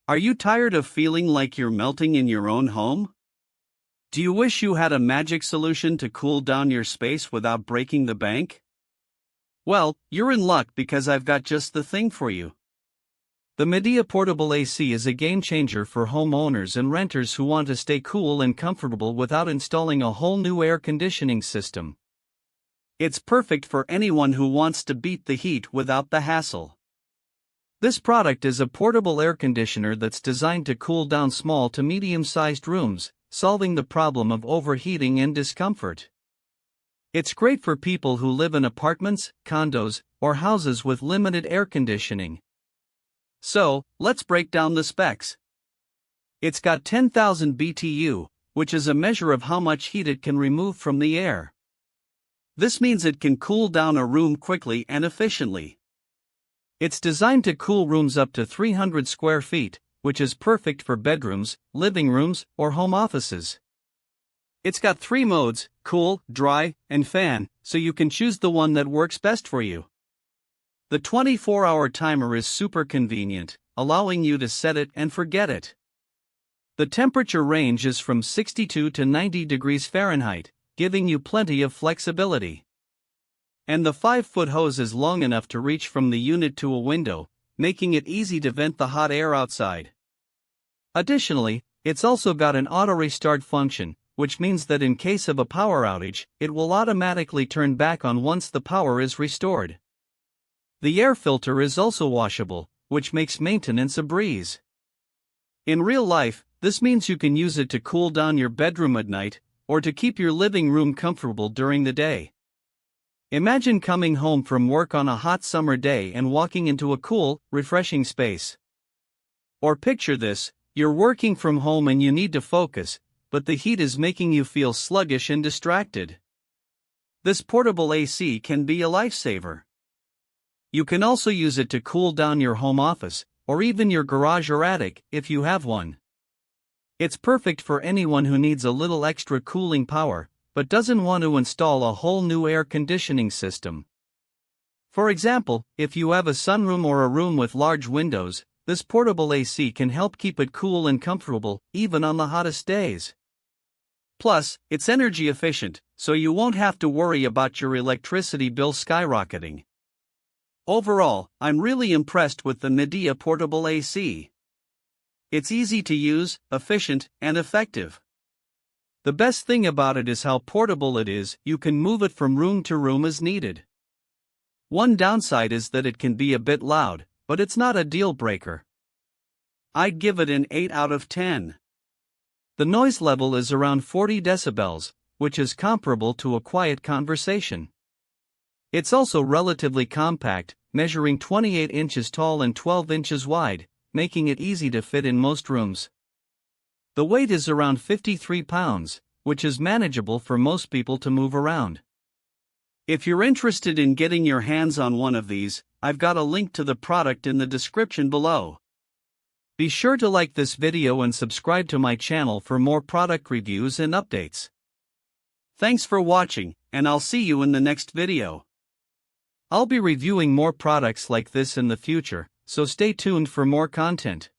Are you tired of feeling like you're melting in your own home? Do you wish you had a magic solution to cool down your space without breaking the bank? Well, you're in luck because I've got just the thing for you. The Midea Portable AC is a game changer for homeowners and renters who want to stay cool and comfortable without installing a whole new air conditioning system. It's perfect for anyone who wants to beat the heat without the hassle. This product is a portable air conditioner that's designed to cool down small to medium-sized rooms, solving the problem of overheating and discomfort. It's great for people who live in apartments, condos, or houses with limited air conditioning. So, let's break down the specs. It's got 10,000 BTU, which is a measure of how much heat it can remove from the air. This means it can cool down a room quickly and efficiently. It's designed to cool rooms up to 300 square feet, which is perfect for bedrooms, living rooms, or home offices. It's got 3 modes, cool, dry, and fan, so you can choose the one that works best for you. The 24-hour timer is super convenient, allowing you to set it and forget it. The temperature range is from 62 to 90 degrees Fahrenheit, giving you plenty of flexibility. And the 5-foot hose is long enough to reach from the unit to a window, making it easy to vent the hot air outside. Additionally, it's also got an auto restart function, which means that in case of a power outage, it will automatically turn back on once the power is restored. The air filter is also washable, which makes maintenance a breeze. In real life, this means you can use it to cool down your bedroom at night, or to keep your living room comfortable during the day. Imagine coming home from work on a hot summer day and walking into a cool, refreshing space. Or picture this, you're working from home and you need to focus, but the heat is making you feel sluggish and distracted. This portable AC can be a lifesaver. You can also use it to cool down your home office, or even your garage or attic, if you have one. It's perfect for anyone who needs a little extra cooling power, but doesn't want to install a whole new air conditioning system. For example, if you have a sunroom or a room with large windows, this portable AC can help keep it cool and comfortable, even on the hottest days. Plus, it's energy efficient, so you won't have to worry about your electricity bill skyrocketing. Overall, I'm really impressed with the Midea Portable AC. It's easy to use, efficient, and effective. The best thing about it is how portable it is. You can move it from room to room as needed. One downside is that it can be a bit loud, but it's not a deal breaker. I'd give it an 8 out of 10. The noise level is around 40 decibels, which is comparable to a quiet conversation. It's also relatively compact, measuring 28 inches tall and 12 inches wide, making it easy to fit in most rooms. The weight is around 53 pounds, which is manageable for most people to move around. If you're interested in getting your hands on one of these, I've got a link to the product in the description below. Be sure to like this video and subscribe to my channel for more product reviews and updates. Thanks for watching, and I'll see you in the next video. I'll be reviewing more products like this in the future, so stay tuned for more content.